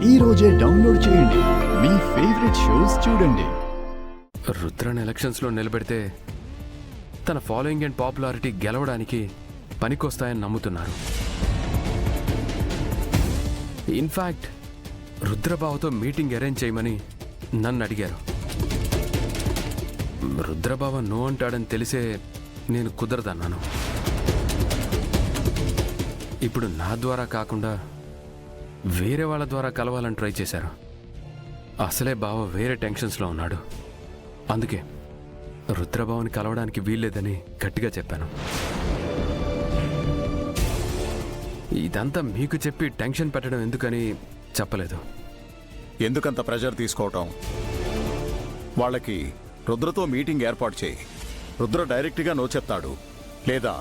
ఈ రోజే డౌన్లోడ్ చేయండి. మీ ఫేవరెట్ షోస్ చూడండి. రుద్రన్ ఎలక్షన్స్లో నిలబెడితే తన ఫాలోయింగ్ అండ్ పాపులారిటీ గెలవడానికి పనికొస్తాయని నమ్ముతున్నారు. ఇన్ఫ్యాక్ట్ రుద్రబావతో మీటింగ్ అరేంజ్ చేయమని నన్ను అడిగారు. రుద్రబావ నో అంటాడని తెలిసే నేను కుదరదన్నాను. ఇప్పుడు నా ద్వారా కాకుండా వేరే వాళ్ళ ద్వారా కలవాలని ట్రై చేశారు. అసలే బావ వేరే టెన్షన్స్లో ఉన్నాడు. అందుకే రుద్రబావని కలవడానికి వీల్లేదని గట్టిగా చెప్పాను. ఇదంతా మీకు చెప్పి టెన్షన్ పెట్టడం ఎందుకని చెప్పలేదు. ఎందుకంత ప్రెషర్ తీసుకోవటం? వాళ్ళకి రుద్రతో మీటింగ్ ఏర్పాటు చేయి. రుద్ర డైరెక్ట్గా నో చెప్తాడు. లేదా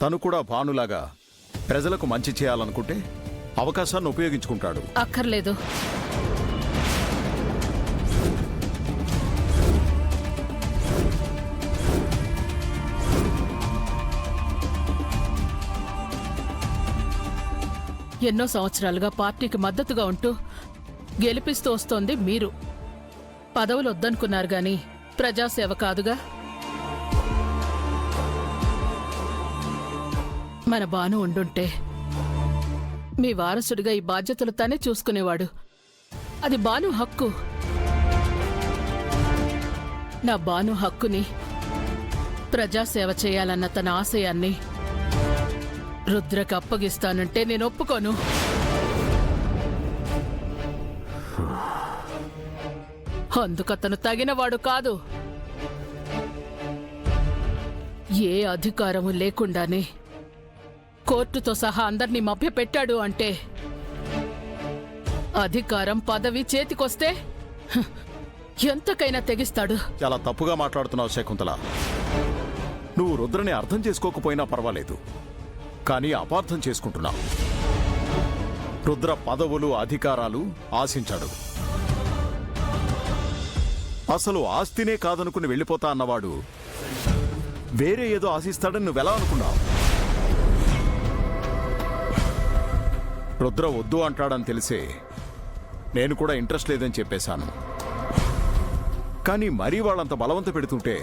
తను కూడా భానులాగా ప్రజలకు మంచి చేయాలనుకుంటే అవకాశాన్ని ఉపయోగించుకుంటాడు. అక్కర్లేదు. ఎన్నో సంవత్సరాలుగా పార్టీకి మద్దతుగా ఉంటూ గెలిపిస్తూ వస్తోంది మీరు. పదవులు వద్దనుకున్నారు గాని ప్రజాసేవ కాదుగా. మన బాను ఉండుంటే మీ వారసుడిగా ఈ బాధ్యతలు తనే చూసుకునేవాడు. అది బాను హక్కు. నా బాను హక్కుని, ప్రజాసేవ చేయాలన్న తన ఆశయాన్ని రుద్రకు అప్పగిస్తానంటే నేను ఒప్పుకోను. అందుకతను తగినవాడు కాదు. ఏ అధికారము లేకుండానే కోర్టుతో సహా అందర్నీ మభ్యపెట్టాడు అంటే అధికారం పదవి చేతికొస్తే ఎంతకైనా తెగిస్తాడు. చాలా తప్పుగా మాట్లాడుతున్నావు శకుంతల. నువ్వు రుద్రని అర్థం చేసుకోకపోయినా పర్వాలేదు, కానీ అపార్థం చేసుకుంటున్నావు. రుద్ర పదవులు అధికారాలు ఆశించాడు. అసలు ఆస్తినే కాదనుకుని వెళ్ళిపోతా అన్నవాడు వేరే ఏదో ఆశిస్తాడని నువ్వెలా అనుకున్నావు? రుద్ర వద్దు అంటాడని తెలిసే నేను కూడా ఇంట్రెస్ట్ లేదని చెప్పేశాను. కానీ మరీ వాళ్ళంత బలవంత పెడుతుంటే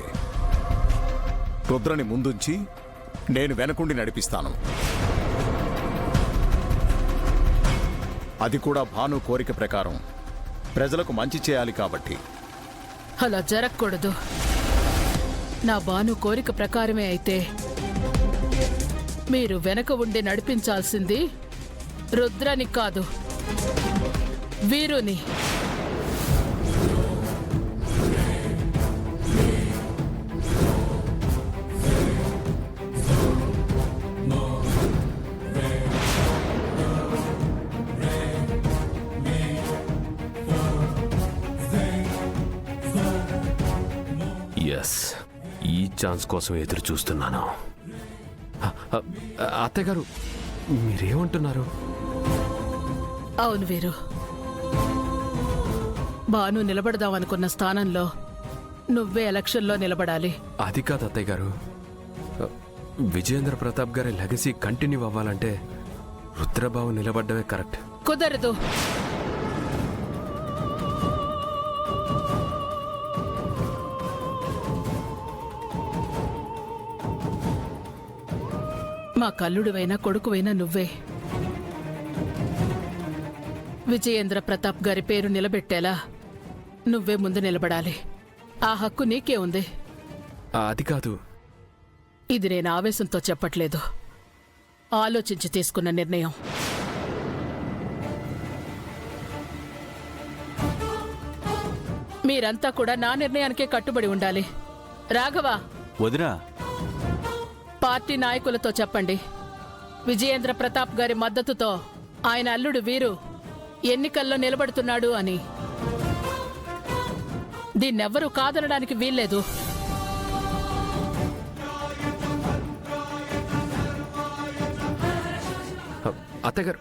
రుద్రని ముందుంచి నేను వెనకుండి నడిపిస్తాను. అది కూడా భాను కోరిక ప్రకారం ప్రజలకు మంచి చేయాలి కాబట్టి. అలా జరగకూడదు. నా బాను కోరిక ప్రకారమే అయితే మీరు వెనక ఉండి నడిపించాల్సింది రుద్రని కాదు, వీరుని. ఎస్, ఈ ఛాన్స్ కోసం ఎదురు చూస్తున్నాను. అత్తగారు, మీరేమంటున్నారు? అవును వీరు, బాను నిలబడదామనుకున్న స్థానంలో నువ్వే ఎలక్షన్లో నిలబడాలి. అది కాదు అత్తయ్య గారు. విజయేంద్ర ప్రతాప్ గారి లెగసీ కంటిన్యూ అవ్వాలంటే రుద్రబాబు నిలబడ్డమే కరెక్ట్. కుదరదు. మా కల్లుడివైనా కొడుకువైనా నువ్వే. విజయేంద్ర ప్రతాప్ గారి పేరు నిలబెట్టేలా నువ్వే ముందు నిలబడాలి. ఆ హక్కు నీకే ఉంది. అది కాదు. ఇది నేను ఆవేశంతో చెప్పట్లేదు, ఆలోచించి తీసుకున్న నిర్ణయం. మీరంతా కూడా నా నిర్ణయానికే కట్టుబడి ఉండాలి. రాఘవ, వదినా, పార్టీ నాయకులతో చెప్పండి, విజయేంద్ర ప్రతాప్ గారి మద్దతుతో ఆయన అల్లుడు వీరు ఎన్నికల్లో నిలబడుతున్నాడు అని. దీన్నెవ్వరూ కాదనడానికి వీల్లేదు. అత్తగారు,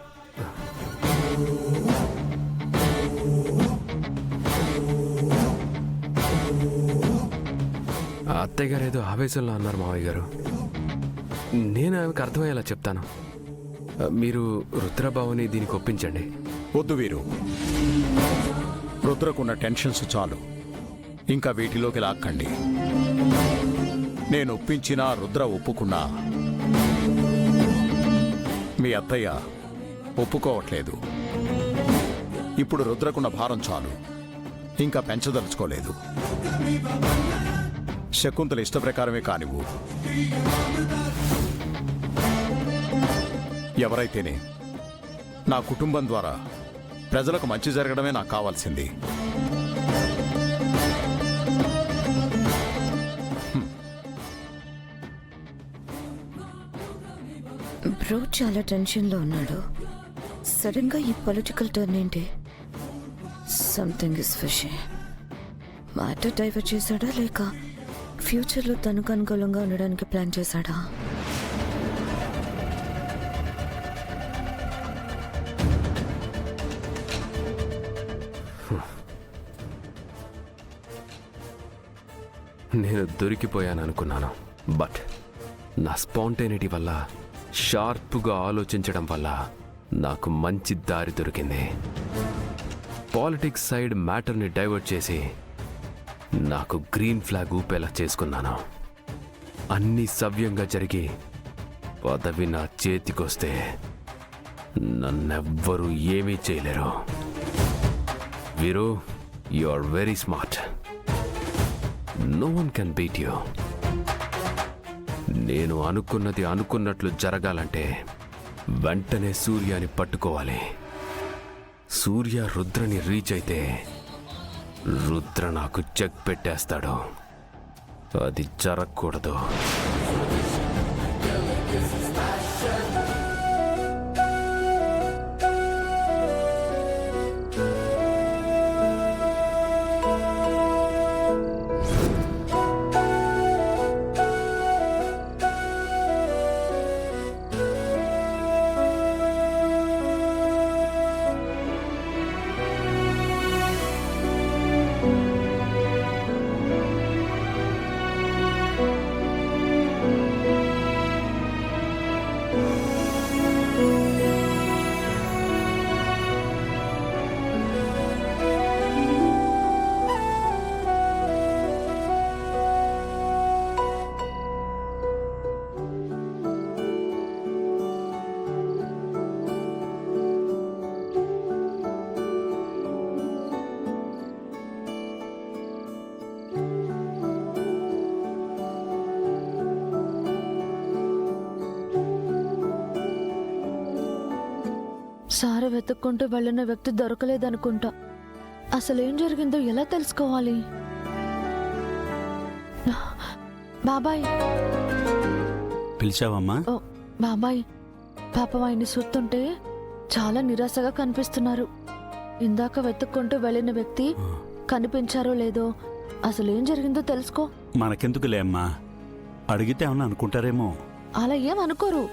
అత్తయ్య గారు ఏదో ఆవేశంలో అన్నారు మావయ్య గారు. నేను ఆమెకు అర్థమయ్యేలా చెప్తాను. మీరు రుద్రబాబుని దీనికి ఒప్పించండి. వద్దు వీరు. రుద్రకున్న టెన్షన్స్ చాలు, ఇంకా వీటిలోకి లాక్కండి. నేను ఒప్పించినా రుద్ర ఒప్పుకున్నా మీ అత్తయ్య ఒప్పుకోవట్లేదు. ఇప్పుడు రుద్రకున్న భారం చాలు, ఇంకా పెంచదలుచుకోలేదు. శకుంతల ఇష్ట ప్రకారమే కానివ్వు. ఎవరైతేనే నా కుటుంబం ద్వారా ప్రజలకు మంచి జరగడమే నాకు కావాల్సింది. బ్రో చాలా టెన్షన్లో ఉన్నాడు. సడన్గా ఈ పొలిటికల్ టర్న్ ఏంటి? Something is fishy. Matter divert చేశాడా లేక ఫ్యూచర్లో తనకు అనుకూలంగా ఉండడానికి ప్లాన్ చేశాడా? నేను దొరికిపోయాను అనుకున్నాను, బట్ నా స్పాంటేనిటీ వల్ల, షార్ప్గా ఆలోచించడం వల్ల నాకు మంచి దారి దొరికింది. పాలిటిక్స్ సైడ్ మ్యాటర్ని డైవర్ట్ చేసి నాకు గ్రీన్ ఫ్లాగ్ ఊపేలా చేసుకున్నాను. అన్నీ సవ్యంగా జరిగి పదవి నా చేతికొస్తే నన్నెవ్వరూ ఏమీ చేయలేరు. వీరు, you are very smart. No one can beat you. నేను అనుకున్నది అనుకున్నట్లు జరగాలంటే వెంటనే సూర్యాని పట్టుకోవాలి. సూర్య రుద్రని రీచ్ అయితే రుద్ర నాకు చెక్ పెట్టేస్తాడు. అది జరగకూడదు. సారా వెతుక్కుంటూ వెళ్ళిన వ్యక్తి దొరకలేదనుకుంటా. అసలేం జరిగిందో ఎలా తెలుసుకోవాలి? బాబాయ్. పిలిచావమ్మా? ఓ బాబాయ్, పాపం ఆయన్ని చూస్తుంటే చాలా నిరాశగా కనిపిస్తున్నారు. ఇందాక వెతుక్కుంటూ వెళ్ళిన వ్యక్తి కనిపించారో లేదో, అసలేం జరిగిందో తెలుసుకో. మనకెందుకులే అమ్మా, అడిగితే ఏమన్నా అనుకుంటారేమో. అలా ఏం అనుకోరు.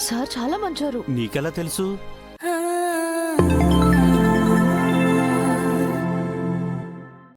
సార్ చాలా మంచోరు. నీకెలా తెలుసు?